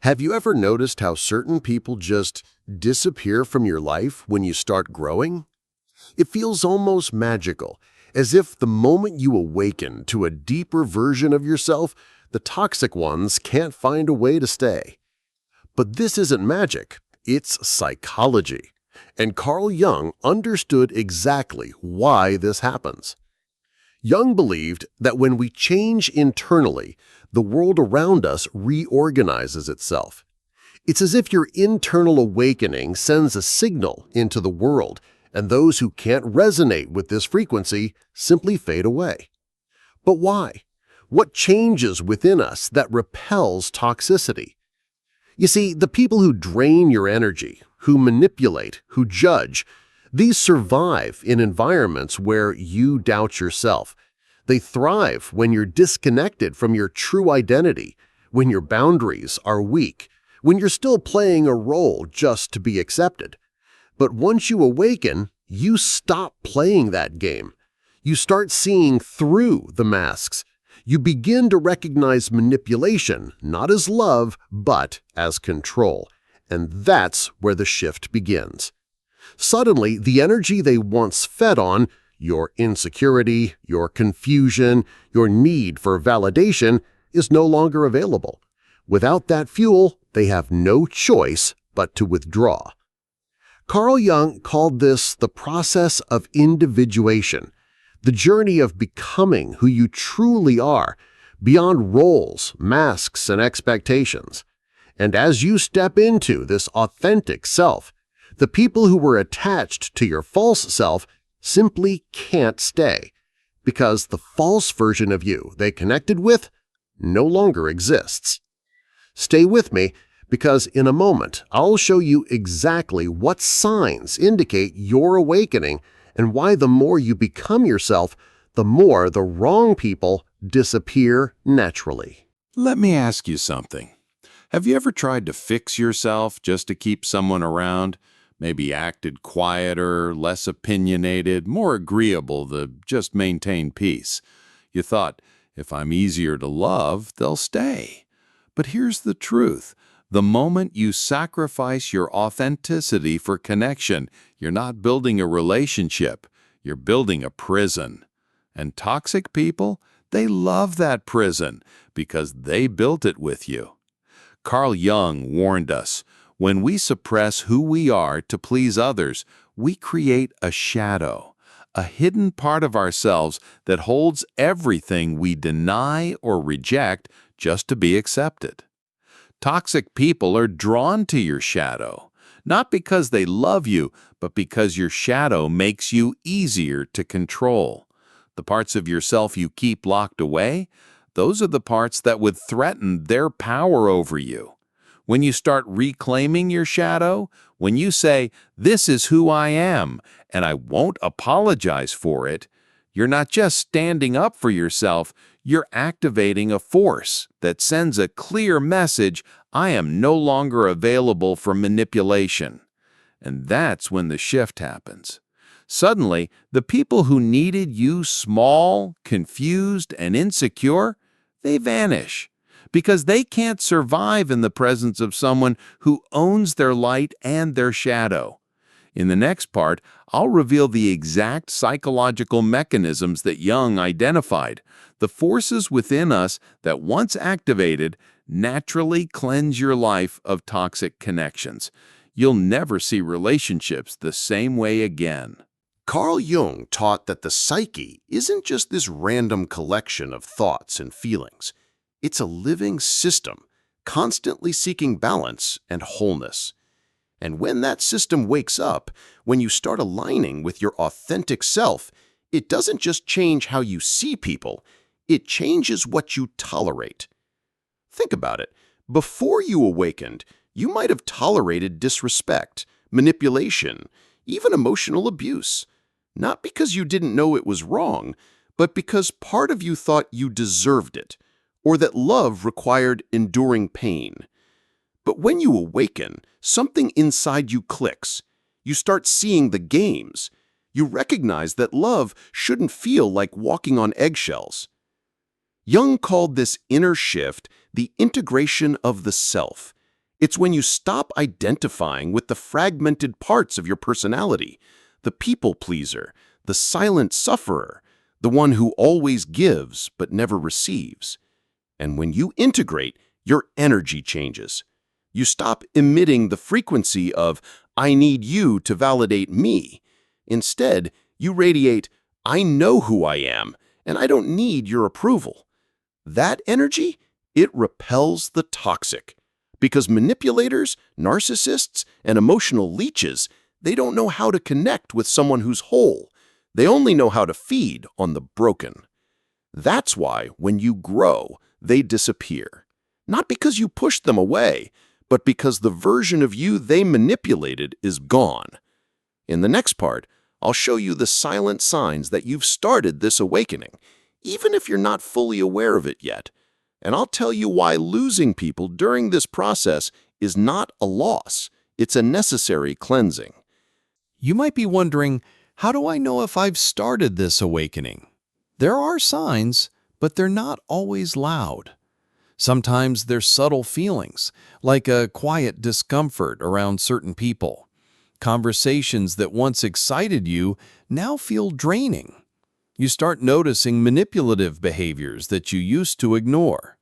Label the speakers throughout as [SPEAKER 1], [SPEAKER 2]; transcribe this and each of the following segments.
[SPEAKER 1] Have you ever noticed how certain people just disappear from your life when you start growing? It feels almost magical, as if the moment you awaken to a deeper version of yourself, the toxic ones can't find a way to stay. But this isn't magic, it's psychology. And Carl Jung understood exactly why this happens. Jung believed that when we change internally, the world around us reorganizes itself. It's as if your internal awakening sends a signal into the world, and those who can't resonate with this frequency simply fade away. But why? What changes within us that repels toxicity? You see, the people who drain your energy, who manipulate, who judge, these survive in environments where you doubt yourself. They thrive when you're disconnected from your true identity, when your boundaries are weak, when you're still playing a role just to be accepted. But once you awaken, you stop playing that game. You start seeing through the masks. You begin to recognize manipulation not as love, but as control. And that's where the shift begins. Suddenly, the energy they once fed on, your insecurity, your confusion, your need for validation, is no longer available. Without that fuel, they have no choice but to withdraw. Carl Jung called this the process of individuation, the journey of becoming who you truly are, beyond roles, masks, and expectations. And as you step into this authentic self, the people who were attached to your false self simply can't stay, because the false version of you they connected with no longer exists. Stay with me, because in a moment I'll show you exactly what signs indicate your awakening and why the more you become yourself, the more the wrong people disappear naturally.
[SPEAKER 2] Let me ask you something. Have you ever tried to fix yourself just to keep someone around? Maybe acted quieter, less opinionated, more agreeable to just maintain peace. You thought, if I'm easier to love, they'll stay. But here's the truth. The moment you sacrifice your authenticity for connection, you're not building a relationship, you're building a prison. And toxic people, they love that prison because they built it with you. Carl Jung warned us, when we suppress who we are to please others, we create a shadow, a hidden part of ourselves that holds everything we deny or reject just to be accepted. Toxic people are drawn to your shadow, not because they love you, but because your shadow makes you easier to control. The parts of yourself you keep locked away, those are the parts that would threaten their power over you. When you start reclaiming your shadow, when you say, "This is who I am, and I won't apologize for it," you're not just standing up for yourself, you're activating a force that sends a clear message, "I am no longer available for manipulation." And that's when the shift happens. Suddenly, the people who needed you small, confused, and insecure, they vanish. Because they can't survive in the presence of someone who owns their light and their shadow. In the next part, I'll reveal the exact psychological mechanisms that Jung identified, the forces within us that once activated naturally cleanse your life of toxic connections. You'll never see relationships the same way again.
[SPEAKER 1] Carl Jung taught that the psyche isn't just this random collection of thoughts and feelings. It's a living system, constantly seeking balance and wholeness. And when that system wakes up, when you start aligning with your authentic self, it doesn't just change how you see people, it changes what you tolerate. Think about it. Before you awakened, you might have tolerated disrespect, manipulation, even emotional abuse. Not because you didn't know it was wrong, but because part of you thought you deserved it, or that love required enduring pain. But when you awaken, something inside you clicks. You start seeing the games. You recognize that love shouldn't feel like walking on eggshells. Jung called this inner shift the integration of the self.
[SPEAKER 3] It's when you stop identifying with the fragmented parts of your personality, the people pleaser, the silent sufferer, the one who always gives but never receives. And when you integrate, your energy changes. You stop emitting the frequency of, "I need you to validate me." Instead, you radiate, "I know who I am, and I don't need your approval." That energy, it repels the toxic. Because manipulators, narcissists, and emotional leeches, they don't know how to connect with someone who's whole. They only know how to feed on the broken. That's why, when you grow, they disappear. Not because you pushed them away, but because the version of you they manipulated is gone. In the next part, I'll show you the silent signs that you've started this awakening, even if you're not fully aware of it yet. And I'll tell you why losing people during this process is not a loss. It's a necessary cleansing.
[SPEAKER 2] You might be wondering, how do I know if I've started this awakening? There are signs, but they're not always loud. Sometimes they're subtle feelings, like a quiet discomfort around certain people. Conversations that once excited you now feel draining. You start noticing manipulative behaviors that you used to ignore.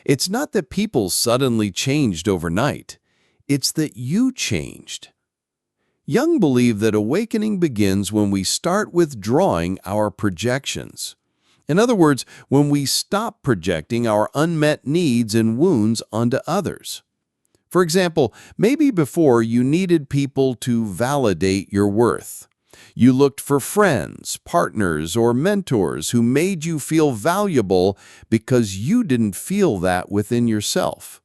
[SPEAKER 2] It's not that people suddenly changed overnight. It's that you changed. Jung believed that awakening begins when we start withdrawing our projections. In other words, when we stop projecting our unmet needs and wounds onto others. For example, maybe before you needed people to validate your worth. You looked for friends, partners, or mentors who made you feel valuable because you didn't feel that within yourself.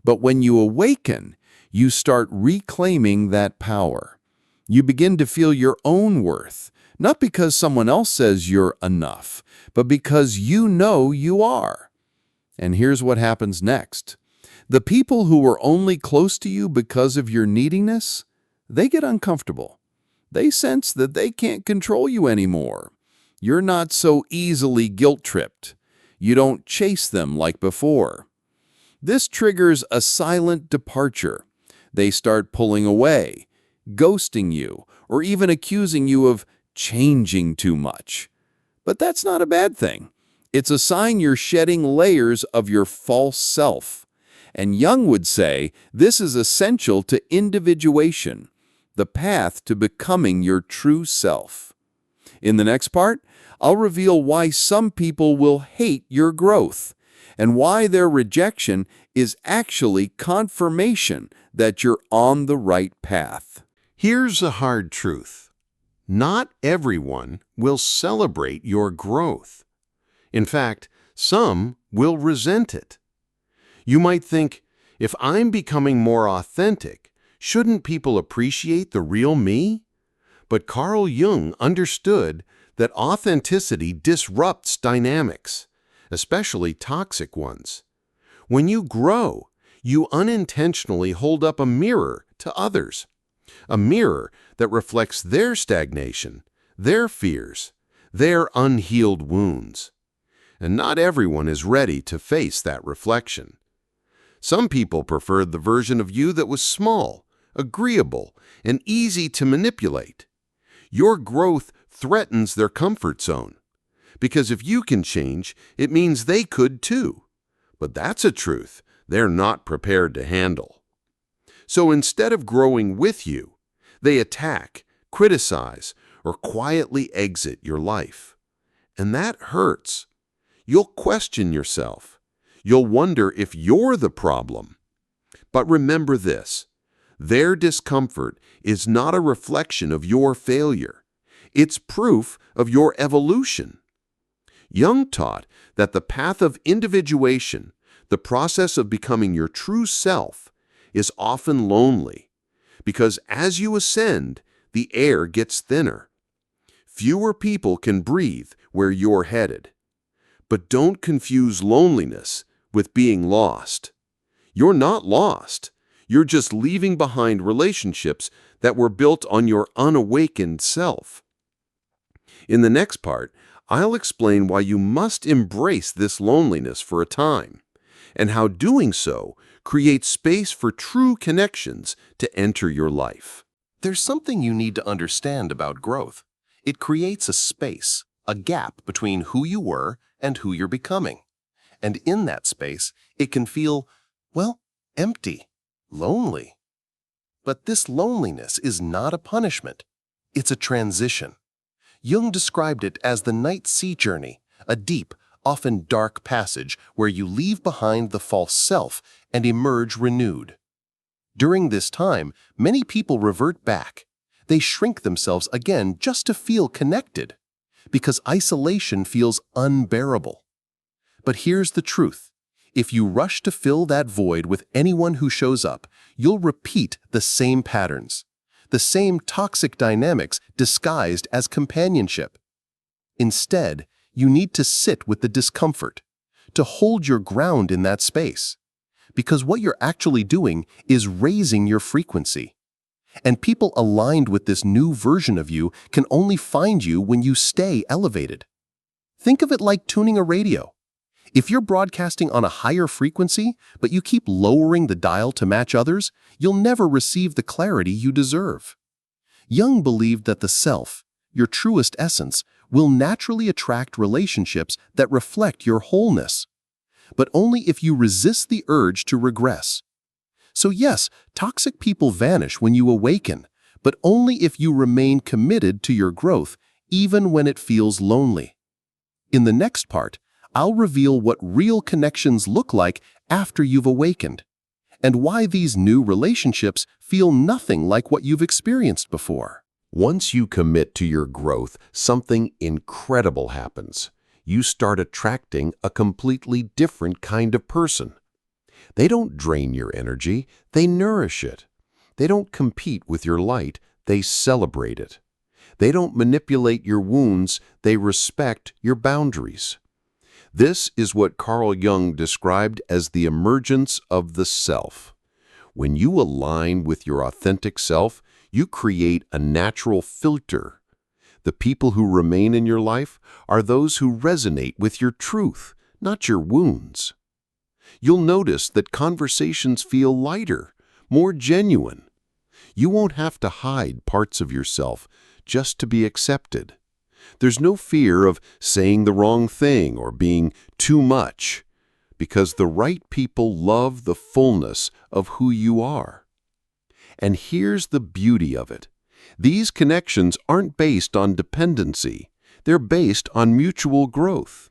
[SPEAKER 2] But when you awaken, you start reclaiming that power. You begin to feel your own worth, not because someone else says you're enough, but because you know you are. And here's what happens next. The people who were only close to you because of your neediness, they get uncomfortable. They sense that they can't control you anymore. You're not so easily guilt-tripped. You don't chase them like before. This triggers a silent departure. They start pulling away, ghosting you, or even accusing you of changing too much. But that's not a bad thing. It's a sign you're shedding layers of your false self. And Jung would say this is essential to individuation, the path to becoming your true self. In the next part, I'll reveal why some people will hate your growth and why their rejection is actually confirmation that you're on the right path.
[SPEAKER 1] Here's a hard truth. Not everyone will celebrate your growth. In fact, some will resent it. You might think, if I'm becoming more authentic, shouldn't people appreciate the real me? But Carl Jung understood that authenticity disrupts dynamics, especially toxic ones. When you grow, you unintentionally hold up a mirror to others, a mirror that reflects their stagnation, their fears, their unhealed wounds. And not everyone is ready to face that reflection. Some people preferred the version of you that was small, agreeable, and easy to manipulate. Your growth threatens their comfort zone. Because if you can change, it means they could too. But that's a truth they're not prepared to handle. So instead of growing with you, they attack, criticize, or quietly exit your life. And that hurts. You'll question yourself. You'll wonder if you're the problem. But remember this, their discomfort is not a reflection of your failure. It's proof of your evolution. Jung taught that the path of individuation, the process of becoming your true self, is often lonely, because as you ascend, the air gets thinner. Fewer people can breathe where you're headed. But don't confuse loneliness with being lost. You're not lost. You're just leaving behind relationships that were built on your unawakened self. In the next part, I'll explain why you must embrace this loneliness for a time, and how doing so
[SPEAKER 3] Create space for true connections to enter your life.
[SPEAKER 1] There's something you need to understand about growth. It creates a space, a gap between who you were and who you're becoming. And in that space, it can feel, well, empty, lonely. But this loneliness is not a punishment. It's a transition. Jung described it as the night sea journey, a deep, often dark passage where you leave behind the false self and emerge renewed. During this time, many people revert back. They shrink themselves again just to feel connected, because isolation feels unbearable. But here's the truth. If you rush to fill that void with anyone who shows up, you'll repeat the same patterns, the same toxic dynamics disguised as companionship. Instead, you need to sit with the discomfort, to hold your ground in that space. Because what you're actually doing is raising your frequency. And people aligned with this new version of you can only find you when you stay elevated. Think of it like tuning a radio. If you're broadcasting on a higher frequency, but you keep lowering the dial to match others, you'll never receive the clarity you deserve. Jung believed that the self, your truest essence, will naturally attract relationships that reflect your wholeness, but only if you resist the urge to regress. So yes, toxic people vanish when you awaken, but only if you remain committed to your growth, even when it feels lonely. In the next part, I'll reveal what real connections look like after you've awakened, and why these new relationships feel nothing like what you've experienced before.
[SPEAKER 3] Once you commit to your growth, something incredible happens. You start attracting a completely different kind of person. They don't drain your energy, they nourish it. They don't compete with your light, they celebrate it. They don't manipulate your wounds, they respect your boundaries. This is what Carl Jung described as the emergence of the self. When you align with your authentic self, you create a natural filter. The people who remain in your life are those who resonate with your truth, not your wounds. You'll notice that conversations feel lighter, more genuine. You won't have to hide parts of yourself just to be accepted. There's no fear of saying the wrong thing or being too much, because the right people love the fullness of who you are. And here's the beauty of it. These connections aren't based on dependency. They're based on mutual growth.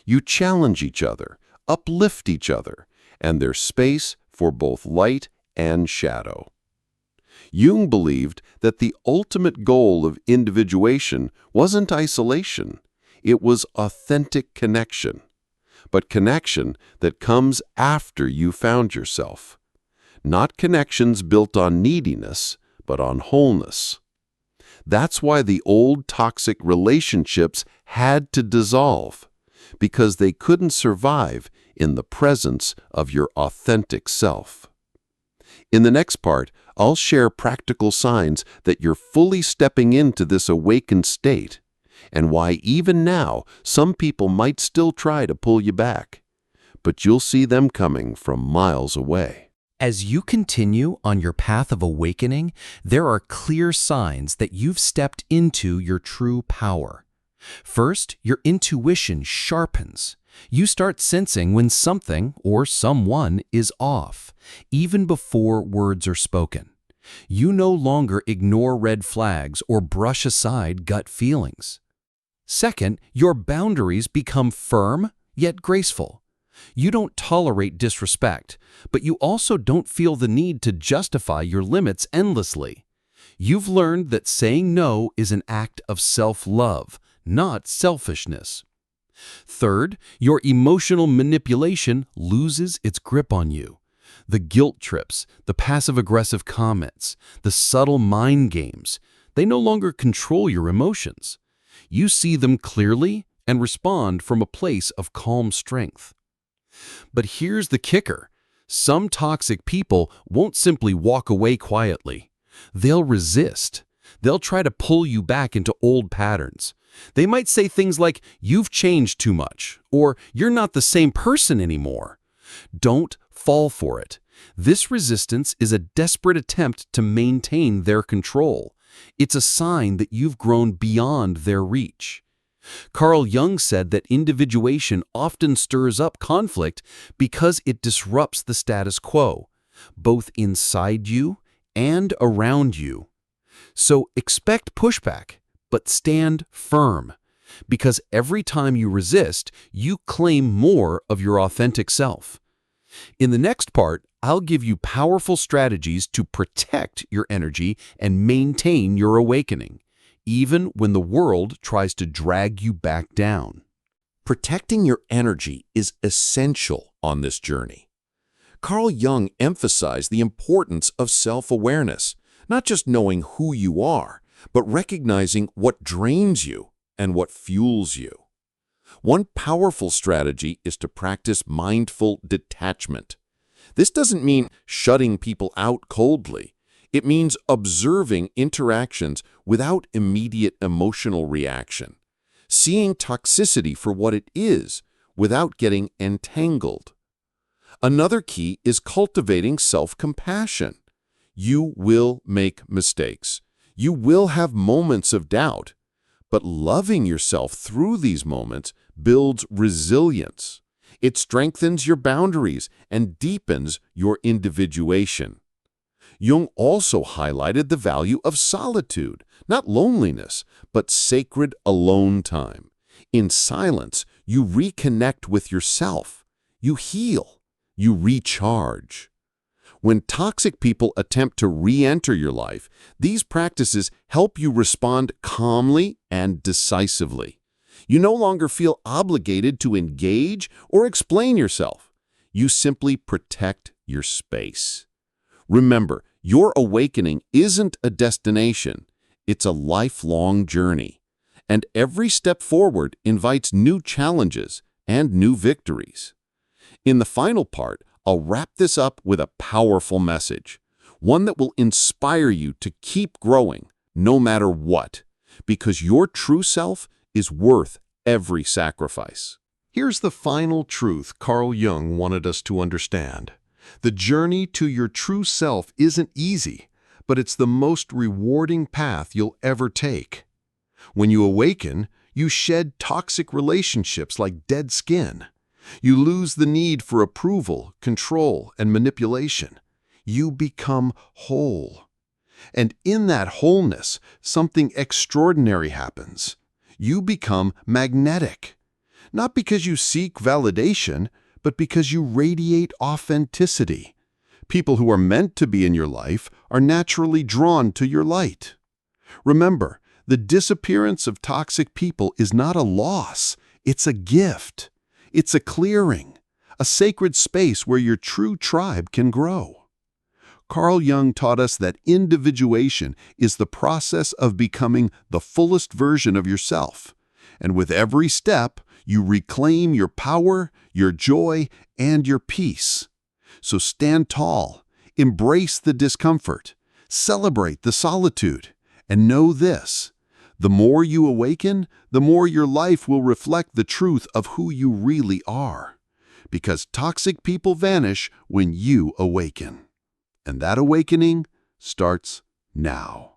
[SPEAKER 3] You challenge each other, uplift each other, and there's space for both light and shadow. Jung believed that the ultimate goal of individuation wasn't isolation. It was authentic connection, but connection that comes after you found yourself. Not connections built on neediness, but on wholeness. That's why the old toxic relationships had to dissolve, because they couldn't survive in the presence of your authentic self. In the next part, I'll share practical signs that you're fully stepping into this awakened state, and why even now some people might still try to pull you back, but you'll see them coming from miles away.
[SPEAKER 4] As you continue on your path of awakening, there are clear signs that you've stepped into your true power. First, your intuition sharpens. You start sensing when something or someone is off, even before words are spoken. You no longer ignore red flags or brush aside gut feelings. Second, your boundaries become firm yet graceful. You don't tolerate disrespect, but you also don't feel the need to justify your limits endlessly. You've learned that saying no is an act of self-love, not selfishness. Third, your emotional manipulation loses its grip on you. The guilt trips, the passive-aggressive comments, the subtle mind games, they no longer control your emotions. You see them clearly and respond from a place of calm strength. But here's the kicker. Some toxic people won't simply walk away quietly. They'll resist. They'll try to pull you back into old patterns. They might say things like, "You've changed too much," or "You're not the same person anymore." Don't fall for it. This resistance is a desperate attempt to maintain their control. It's a sign that you've grown beyond their reach. Carl Jung said that individuation often stirs up conflict because it disrupts the status quo, both inside you and around you. So expect pushback, but stand firm, because every time you resist, you claim more of your authentic self. In the next part, I'll give you powerful strategies to protect your energy and maintain your awakening, even when the world tries to drag you back down.
[SPEAKER 3] Protecting your energy is essential on this journey. Carl Jung emphasized the importance of self-awareness, not just knowing who you are, but recognizing what drains you and what fuels you. One powerful strategy is to practice mindful detachment. This doesn't mean shutting people out coldly. It means observing interactions without immediate emotional reaction, seeing toxicity for what it is without getting entangled. Another key is cultivating self-compassion. You will make mistakes. You will have moments of doubt, but loving yourself through these moments builds resilience. It strengthens your boundaries and deepens your individuation. Jung also highlighted the value of solitude, not loneliness, but sacred alone time. In silence, you reconnect with yourself. You heal. You recharge. When toxic people attempt to re-enter your life, these practices help you respond calmly and decisively. You no longer feel obligated to engage or explain yourself. You simply protect your space. Remember, your awakening isn't a destination. It's a lifelong journey. And every step forward invites new challenges and new victories. In the final part, I'll wrap this up with a powerful message, one that will inspire you to keep growing no matter what, because your true self is worth every sacrifice.
[SPEAKER 1] Here's the final truth Carl Jung wanted us to understand. The journey to your true self isn't easy, but it's the most rewarding path you'll ever take. When you awaken, you shed toxic relationships like dead skin. You lose the need for approval, control, and manipulation. You become whole. And in that wholeness, something extraordinary happens. You become magnetic. Not because you seek validation, but because you radiate authenticity. People who are meant to be in your life are naturally drawn to your light. Remember, the disappearance of toxic people is not a loss, it's a gift. It's a clearing, a sacred space where your true tribe can grow. Carl Jung taught us that individuation is the process of becoming the fullest version of yourself. And with every step, you reclaim your power, your joy, and your peace. So stand tall, embrace the discomfort, celebrate the solitude, and know this: the more you awaken, the more your life will reflect the truth of who you really are. Because toxic people vanish when you awaken. And that awakening starts now.